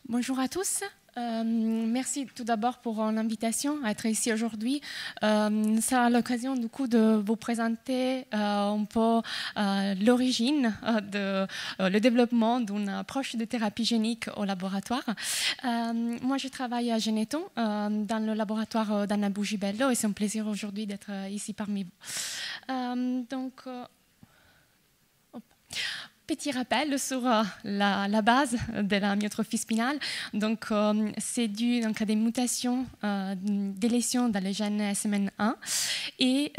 Bonjour à tous. Merci tout d'abord pour l'invitation à être ici aujourd'hui. Ça sera l'occasion du coup de vous présenter un peu l'origine le développement d'une approche de thérapie génique au laboratoire. Moi, je travaille à Geneton dans le laboratoire d'Anna Bougibello et c'est un plaisir aujourd'hui d'être ici parmi vous. Petit rappel sur la base de la myotrophie spinale. Donc, c'est dû donc, à des mutations, des lésions dans le gène SMN1 et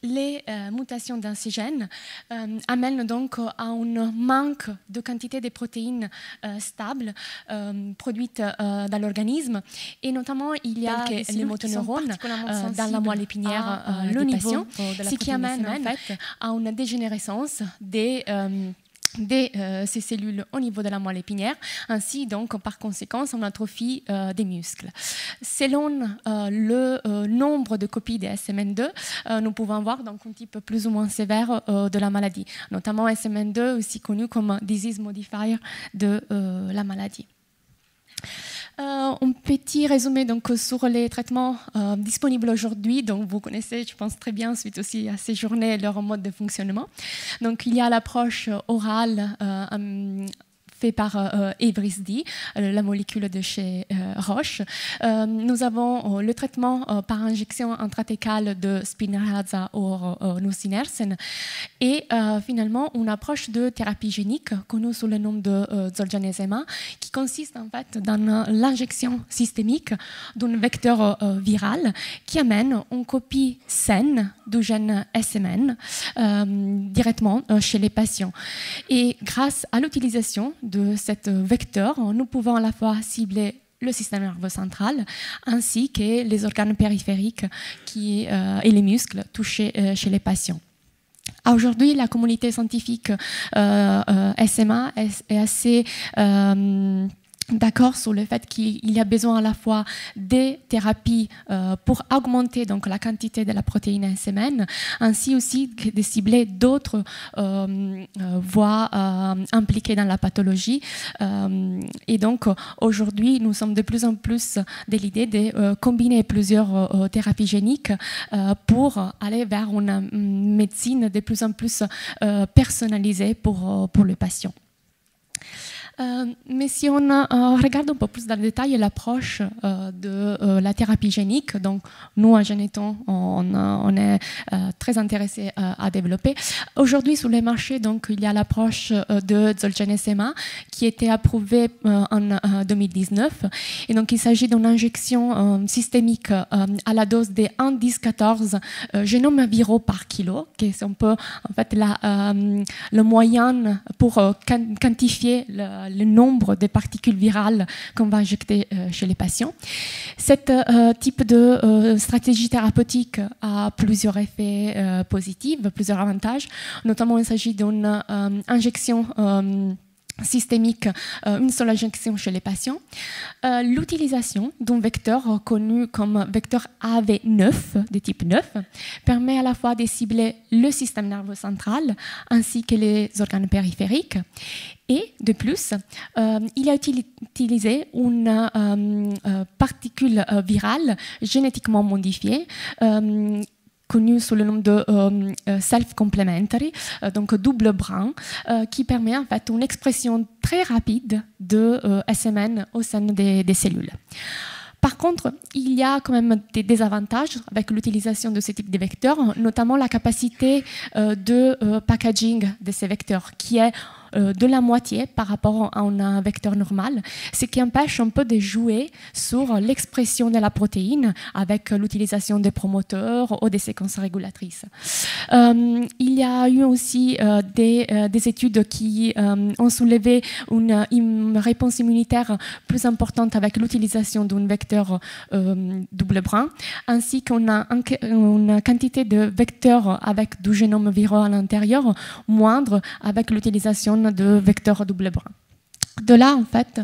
les mutations dans ces gènes amènent donc à un manque de quantité de protéines stables produites dans l'organisme. Et notamment, il y a les motoneurones dans la moelle épinière le niveau ce qui amène en fait à une dégénérescence des ces cellules au niveau de la moelle épinière, ainsi donc par conséquent une atrophie des muscles. Selon le nombre de copies de SMN2, nous pouvons voir donc un type plus ou moins sévère de la maladie, notamment SMN2 aussi connu comme disease modifier de la maladie. Un petit résumé donc, sur les traitements disponibles aujourd'hui. Donc, vous connaissez, je pense, très bien, suite aussi à ces journées, leur mode de fonctionnement. Donc, il y a l'approche orale fait par Evrysdi, la molécule de chez Roche. Nous avons le traitement par injection intrathecale de Spinraza ou nusinersen et finalement une approche de thérapie génique connue sous le nom de Zolgensma qui consiste en fait dans l'injection systémique d'un vecteur viral qui amène une copie saine du gène SMN directement chez les patients. Et grâce à l'utilisation de cet vecteur, nous pouvons à la fois cibler le système nerveux central ainsi que les organes périphériques et les muscles touchés chez les patients. Aujourd'hui, la communauté scientifique SMA est assez d'accord sur le fait qu'il y a besoin à la fois des thérapies pour augmenter donc, la quantité de la protéine SMN, ainsi aussi que de cibler d'autres voies impliquées dans la pathologie. Et donc, aujourd'hui, nous sommes de plus en plus de l'idée de combiner plusieurs thérapies géniques pour aller vers une médecine de plus en plus personnalisée pour le patient. Mais si on regarde un peu plus dans le détail l'approche de la thérapie génique, donc nous à Geneton, on est très intéressés à développer. Aujourd'hui sur les marchés, donc il y a l'approche de Zolgensma qui a été approuvée en 2019, et donc il s'agit d'une injection systémique à la dose de 1,10-14 génomes viraux par kilo, qui est un peu en fait le moyen pour quantifier le nombre de particules virales qu'on va injecter chez les patients. Cet type de stratégie thérapeutique a plusieurs effets positifs, plusieurs avantages. Notamment, il s'agit d'une injection systémique, une seule injection chez les patients. L'utilisation d'un vecteur connu comme vecteur AAV9, de type 9, permet à la fois de cibler le système nerveux central ainsi que les organes périphériques. Et de plus, il a utilisé une particule virale génétiquement modifiée connu sous le nom de self-complementary, donc double brin, qui permet en fait une expression très rapide de SMN au sein des cellules. Par contre, il y a quand même des désavantages avec l'utilisation de ce type de vecteurs, notamment la capacité de packaging de ces vecteurs, qui est de la moitié par rapport à un vecteur normal, ce qui empêche un peu de jouer sur l'expression de la protéine avec l'utilisation des promoteurs ou des séquences régulatrices. Il y a eu aussi des études qui ont soulevé une réponse immunitaire plus importante avec l'utilisation d'un vecteur double brin, ainsi qu'on a une quantité de vecteurs avec du génome viral à l'intérieur moindre avec l'utilisation de vecteurs double brin. De là, en fait,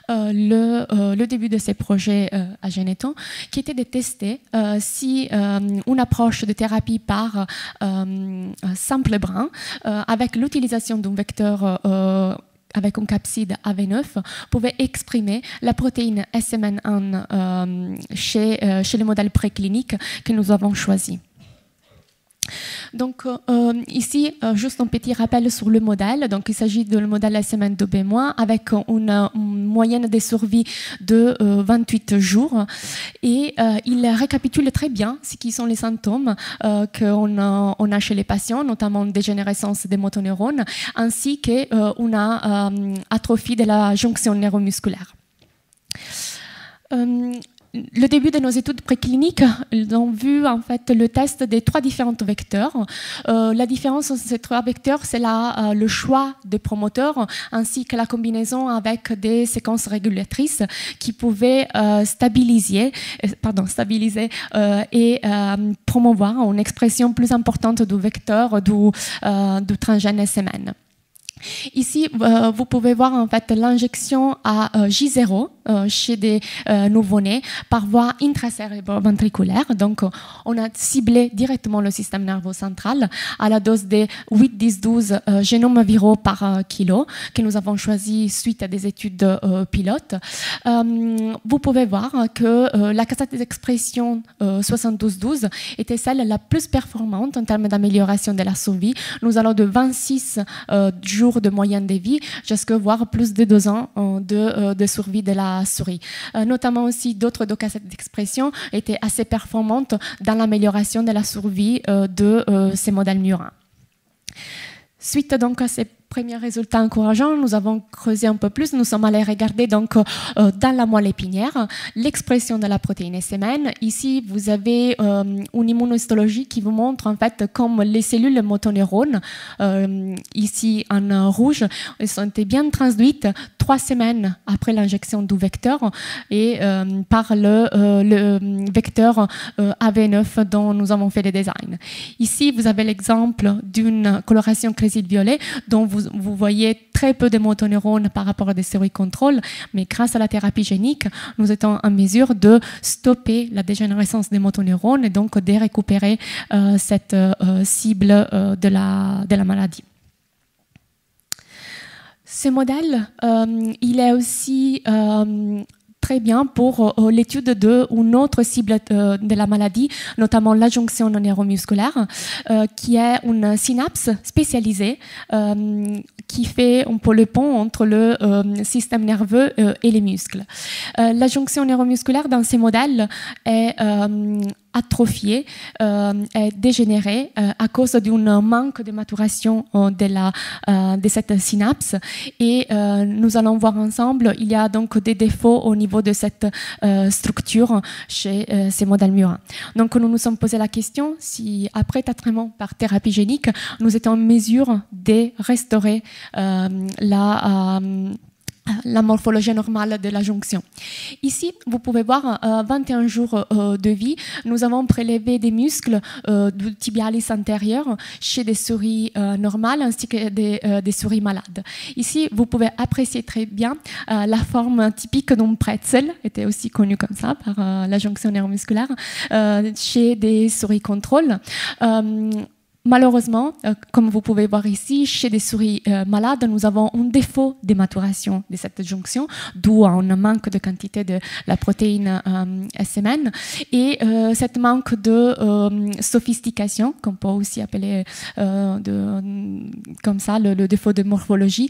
le début de ces projets à Geneton, qui était de tester si une approche de thérapie par simple brin, avec l'utilisation d'un vecteur avec un capside AV9 pouvait exprimer la protéine SMN1 chez les modèles précliniques que nous avons choisis. Donc ici, juste un petit rappel sur le modèle. Donc il s'agit du modèle SMN2B- avec une moyenne de survie de 28 jours. Et il récapitule très bien ce qui sont les symptômes qu'on a chez les patients, notamment dégénérescence des motoneurones, ainsi qu'une atrophie de la jonction neuromusculaire. Le début de nos études précliniques, ils ont vu en fait le test des 3 différents vecteurs. La différence entre ces 3 vecteurs, c'est le choix des promoteurs ainsi que la combinaison avec des séquences régulatrices qui pouvaient stabiliser et promouvoir une expression plus importante du vecteur du transgène SMN. Ici, vous pouvez voir en fait l'injection à J0 chez des nouveau-nés par voie intracérébro-ventriculaire. Donc, on a ciblé directement le système nerveux central à la dose de 8-10-12 génomes viraux par kilo que nous avons choisi suite à des études pilotes. Vous pouvez voir que la capacité d'expression 72-12 était celle la plus performante en termes d'amélioration de la survie. Nous allons de 26 jours de moyenne de vie jusqu'à voir plus de 2 ans de survie de la souris. Notamment aussi d'autres capacités d'expression étaient assez performantes dans l'amélioration de la survie de ces modèles murins. Suite donc à ces premiers résultats encourageants, nous avons creusé un peu plus. Nous sommes allés regarder donc dans la moelle épinière l'expression de la protéine SMN. Ici, vous avez une immunohistologie qui vous montre en fait comme les cellules motoneurones, ici en rouge, elles ont été bien transduites 3 semaines après l'injection du vecteur et par le vecteur AV9 dont nous avons fait le design. Ici, vous avez l'exemple d'une coloration créside violet dont vous voyez très peu de motoneurones par rapport à des séries contrôle, mais grâce à la thérapie génique, nous étions en mesure de stopper la dégénérescence des motoneurones et donc de récupérer cette cible de la maladie. Ce modèle, il est aussi très bien pour l'étude d'une autre cible de la maladie, notamment la jonction neuromusculaire, qui est une synapse spécialisée qui fait un peu le pont entre le système nerveux et les muscles. La jonction neuromusculaire dans ces modèles est atrophiée, est dégénérée à cause d'un manque de maturation de cette synapse. Et nous allons voir ensemble, il y a donc des défauts au niveau de cette structure chez ces modèles murins. Donc nous nous sommes posé la question si après traitement par thérapie génique, nous étions en mesure de restaurer la morphologie normale de la jonction. Ici, vous pouvez voir 21 jours de vie. Nous avons prélevé des muscles du tibialis antérieur chez des souris normales ainsi que des souris malades. Ici, vous pouvez apprécier très bien la forme typique d'un pretzel, était aussi connue comme ça par la jonction neuromusculaire, chez des souris contrôle. Malheureusement, comme vous pouvez voir ici, chez des souris malades, nous avons un défaut de maturation de cette jonction, d'où un manque de quantité de la protéine SMN. Et cette manque de sophistication, qu'on peut aussi appeler comme ça le défaut de morphologie,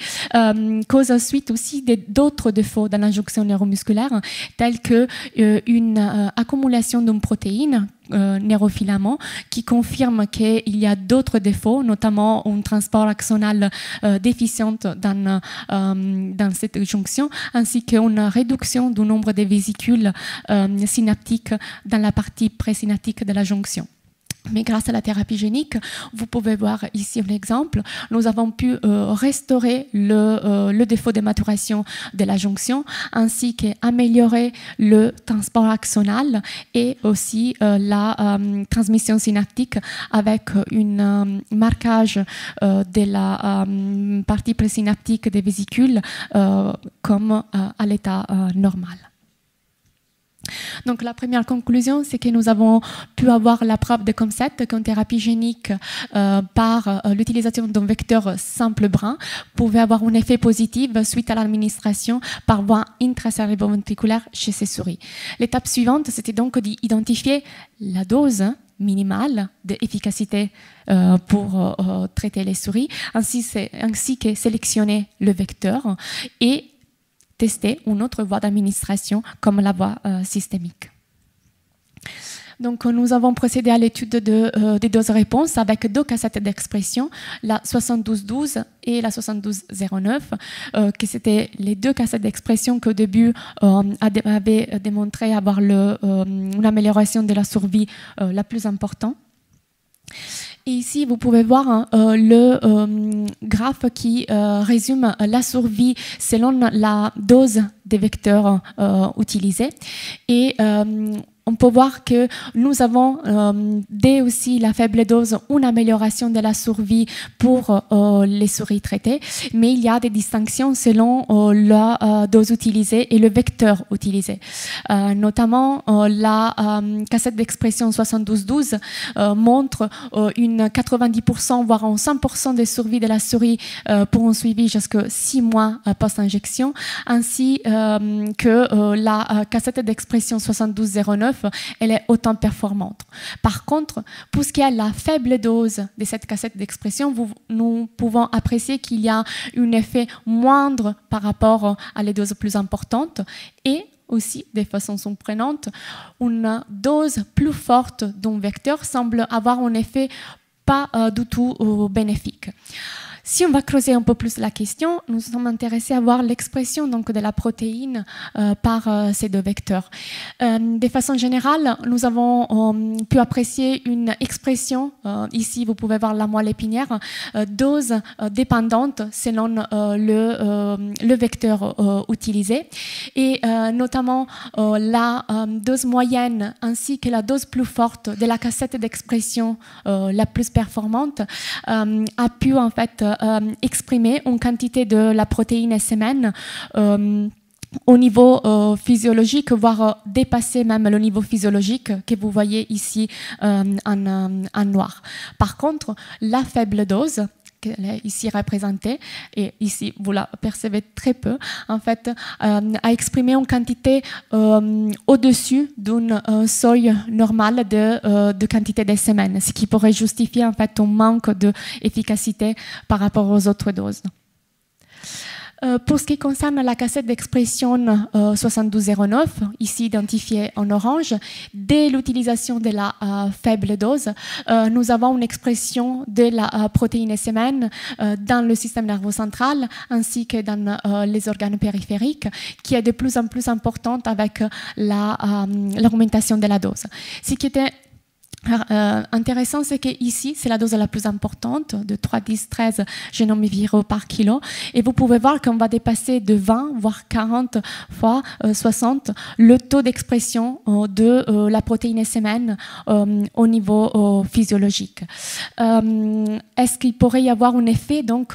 cause ensuite aussi d'autres défauts dans la jonction neuromusculaire, tels qu'une accumulation d'une protéine neurofilament qui confirme qu'il y a d'autres défauts, notamment un transport axonal déficient dans cette jonction, ainsi qu'une réduction du nombre de vésicules synaptiques dans la partie présynaptique de la jonction. Mais grâce à la thérapie génique, vous pouvez voir ici un exemple. Nous avons pu restaurer le défaut de maturation de la jonction, ainsi qu'améliorer le transport axonal et aussi la transmission synaptique avec un marquage de la partie présynaptique des vésicules comme à l'état normal. Donc la première conclusion, c'est que nous avons pu avoir la preuve de concept qu'une thérapie génique par l'utilisation d'un vecteur simple brun pouvait avoir un effet positif suite à l'administration par voie intracérébroventriculaire chez ces souris. L'étape suivante, c'était donc d'identifier la dose minimale d'efficacité pour traiter les souris, ainsi que sélectionner le vecteur et tester une autre voie d'administration comme la voie systémique. Donc, nous avons procédé à l'étude des doses-réponses avec deux cassettes d'expression, la 7212 et la 7209, qui c'était les deux cassettes d'expression qui au début avaient démontré avoir une amélioration de la survie la plus importante. Et ici, vous pouvez voir le graphe qui résume la survie selon la dose des vecteurs utilisés. Et on peut voir que nous avons, dès aussi la faible dose, une amélioration de la survie pour les souris traitées, mais il y a des distinctions selon la dose utilisée et le vecteur utilisé. Notamment, la cassette d'expression 7212 montre une 90%, voire en 100% de survie de la souris pour un suivi jusqu'à 6 mois post-injection, ainsi que la cassette d'expression 7209, elle est autant performante. Par contre, pour ce qui est de la faible dose de cette cassette d'expression, nous pouvons apprécier qu'il y a un effet moindre par rapport à les doses plus importantes et aussi, de façon surprenante, une dose plus forte d'un vecteur semble avoir un effet pas du tout bénéfique. Si on va creuser un peu plus la question, nous sommes intéressés à voir l'expression donc de la protéine par ces deux vecteurs. De façon générale, nous avons pu apprécier une expression, ici vous pouvez voir la moelle épinière, dose dépendante selon le vecteur utilisé, et notamment la dose moyenne ainsi que la dose plus forte de la cassette d'expression la plus performante a pu en fait exprimer une quantité de la protéine SMN au niveau physiologique, voire dépasser même le niveau physiologique que vous voyez ici en noir. Par contre, la faible dose, qu'elle est ici représentée, et ici vous la percevez très peu, en fait, a exprimé une quantité au-dessus d'un seuil normal de quantité de semaines, ce qui pourrait justifier en fait un manque d'efficacité par rapport aux autres doses. Pour ce qui concerne la cassette d'expression 7209, ici identifiée en orange, dès l'utilisation de la faible dose, nous avons une expression de la protéine SMN dans le système nerveux central ainsi que dans les organes périphériques, qui est de plus en plus importante avec l'augmentation de la dose. Ce qui était intéressant, c'est qu'ici, c'est la dose la plus importante, de 3, 10, 13 génomes viraux par kilo. Et vous pouvez voir qu'on va dépasser de 20, voire 40 fois 60 le taux d'expression de la protéine SMN au niveau physiologique. Est-ce qu'il pourrait y avoir un effet donc,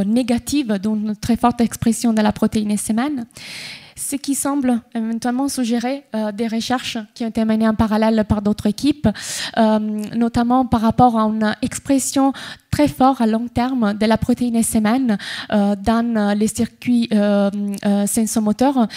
négatif d'une très forte expression de la protéine SMN ? Ce qui semble éventuellement suggérer des recherches qui ont été menées en parallèle par d'autres équipes, notamment par rapport à une expression très forte à long terme de la protéine SMN dans les circuits sensomoteurs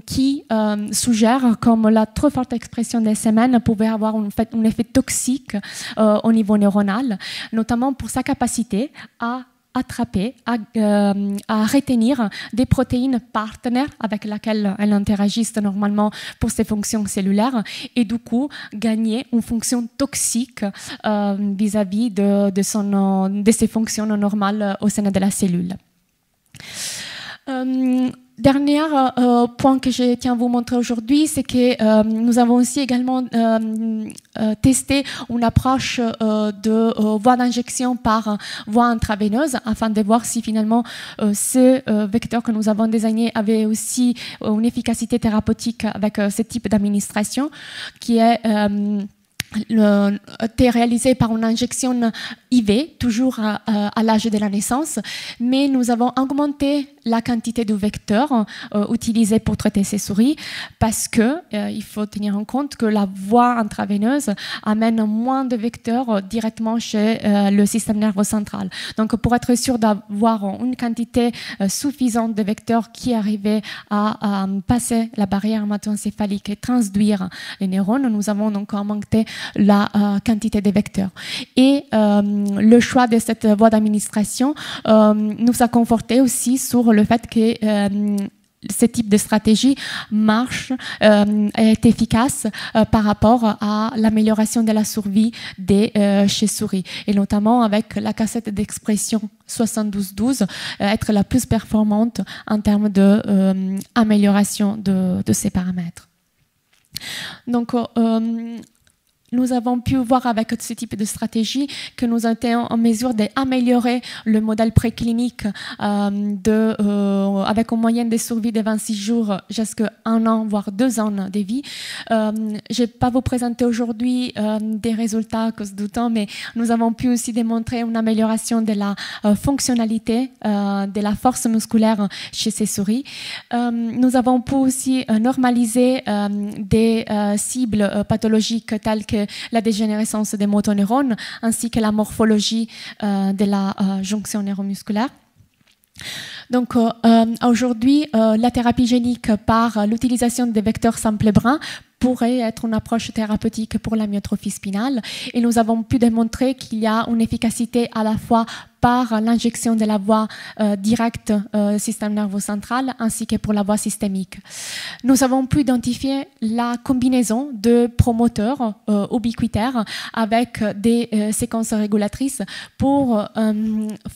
qui suggère comme la trop forte expression de SMN pouvait avoir un effet toxique au niveau neuronal, notamment pour sa capacité à attraper, à retenir des protéines partenaires avec lesquelles elles interagissent normalement pour ses fonctions cellulaires et du coup gagner une fonction toxique vis-à-vis de ses fonctions normales au sein de la cellule. Dernier point que je tiens à vous montrer aujourd'hui, c'est que nous avons aussi également testé une approche de voie d'injection par voie intraveineuse afin de voir si finalement ce vecteur que nous avons désigné avait aussi une efficacité thérapeutique avec ce type d'administration qui est été réalisé par une injection IV, toujours à l'âge de la naissance, mais nous avons augmenté la quantité de vecteurs utilisés pour traiter ces souris, parce que il faut tenir en compte que la voie intraveineuse amène moins de vecteurs directement chez le système nerveux central. Donc, pour être sûr d'avoir une quantité suffisante de vecteurs qui arrivaient à passer la barrière hémato-encéphalique et transduire les neurones, nous avons donc augmenté la quantité de vecteurs. Et le choix de cette voie d'administration nous a conforté aussi sur le fait que ce type de stratégie marche, est efficace par rapport à l'amélioration de la survie des chez souris, et notamment avec la cassette d'expression 7212 être la plus performante en termes d'amélioration de ces paramètres. Donc, nous avons pu voir avec ce type de stratégie que nous étions en mesure d'améliorer le modèle préclinique avec une moyenne de survie de 26 jours jusqu'à 1 an, voire 2 ans de vie. Je ne vais pas vous présenter aujourd'hui des résultats à cause du temps, mais nous avons pu aussi démontrer une amélioration de la fonctionnalité, de la force musculaire chez ces souris. Nous avons pu aussi normaliser des cibles pathologiques telles que la dégénérescence des motoneurones ainsi que la morphologie de la jonction neuromusculaire. Donc aujourd'hui, la thérapie génique par l'utilisation des vecteurs simples bruns pourrait être une approche thérapeutique pour la myotrophie spinale, et nous avons pu démontrer qu'il y a une efficacité à la fois par l'injection de la voie directe système nerveux central ainsi que pour la voie systémique. Nous avons pu identifier la combinaison de promoteurs ubiquitaires avec des séquences régulatrices pour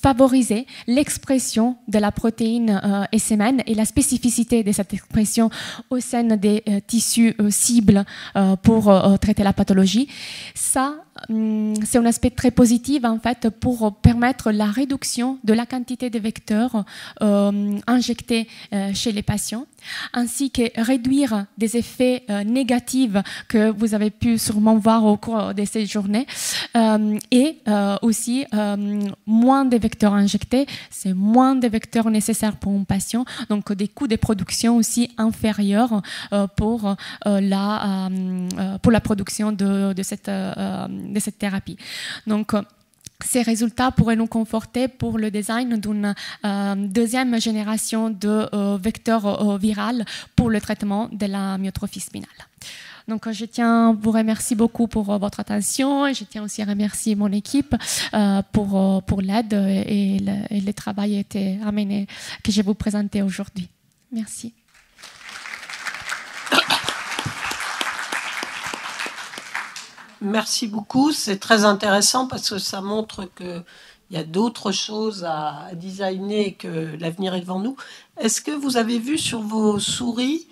favoriser l'expression de la protéine SMN et la spécificité de cette expression au sein des tissus cibles pour traiter la pathologie. Ça, c'est un aspect très positif en fait pour permettre la réduction de la quantité de vecteurs injectés chez les patients, ainsi que réduire des effets négatifs que vous avez pu sûrement voir au cours de ces journées, et aussi moins de vecteurs injectés, c'est moins de vecteurs nécessaires pour un patient, donc des coûts de production aussi inférieurs pour la production de cette thérapie. Donc, ces résultats pourraient nous conforter pour le design d'une deuxième génération de vecteurs virales pour le traitement de la myotrophie spinale. Donc, je tiens à vous remercier beaucoup pour votre attention, et je tiens aussi à remercier mon équipe pour l'aide et le travail été amené que je vais vous présenter aujourd'hui. Merci. Merci beaucoup, c'est très intéressant parce que ça montre qu'il y a d'autres choses à designer et que l'avenir est devant nous. Est-ce que vous avez vu sur vos souris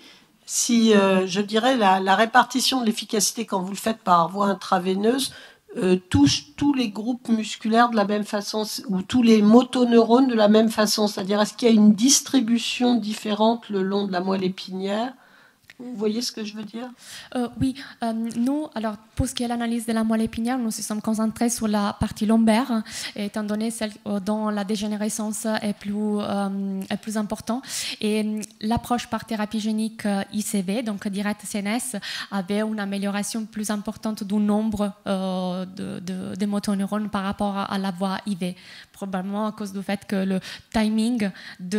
si, je dirais, la répartition de l'efficacité quand vous le faites par voie intraveineuse touche tous les groupes musculaires de la même façon ou tous les motoneurones de la même façon? C'est-à-dire, est-ce qu'il y a une distribution différente le long de la moelle épinière? Vous voyez ce que je veux dire? Oui, nous, alors pour ce qui est l'analyse de la moelle épinière, nous nous sommes concentrés sur la partie lombaire, étant donné celle dont la dégénérescence est plus importante. Et l'approche par thérapie génique ICV, donc direct CNS, avait une amélioration plus importante du nombre de motoneurones par rapport à la voie IV. Probablement à cause du fait que le timing du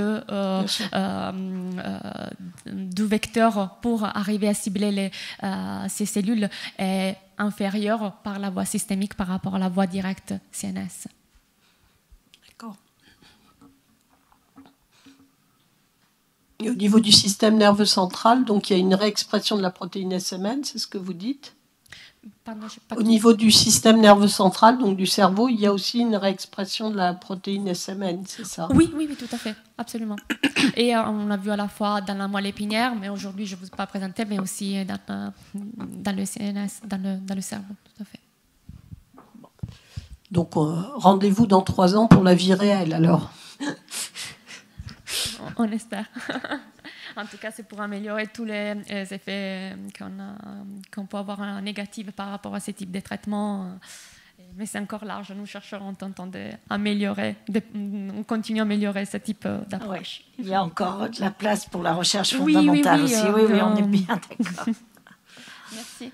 vecteur pour arriver à cibler ces cellules est inférieur par la voie systémique par rapport à la voie directe CNS. D'accord. Et au niveau du système nerveux central, donc il y a une réexpression de la protéine SMN, c'est ce que vous dites? Pardon, au niveau du système nerveux central, donc du cerveau, il y a aussi une réexpression de la protéine SMN, c'est ça? Oui, tout à fait, absolument. Et on a vu à la fois dans la moelle épinière, mais aujourd'hui je ne vous ai pas présenté, mais aussi dans le CNS, dans le cerveau, tout à fait. Donc rendez-vous dans 3 ans pour la vie réelle alors. On espère. En tout cas, c'est pour améliorer tous les effets qu'on peut avoir négatifs par rapport à ce type de traitement Mais c'est encore large. Nous chercherons d'améliorer, on continue à améliorer ce type d'approche. Oui. Il y a encore de la place pour la recherche fondamentale aussi. Oui, on est bien d'accord. Merci.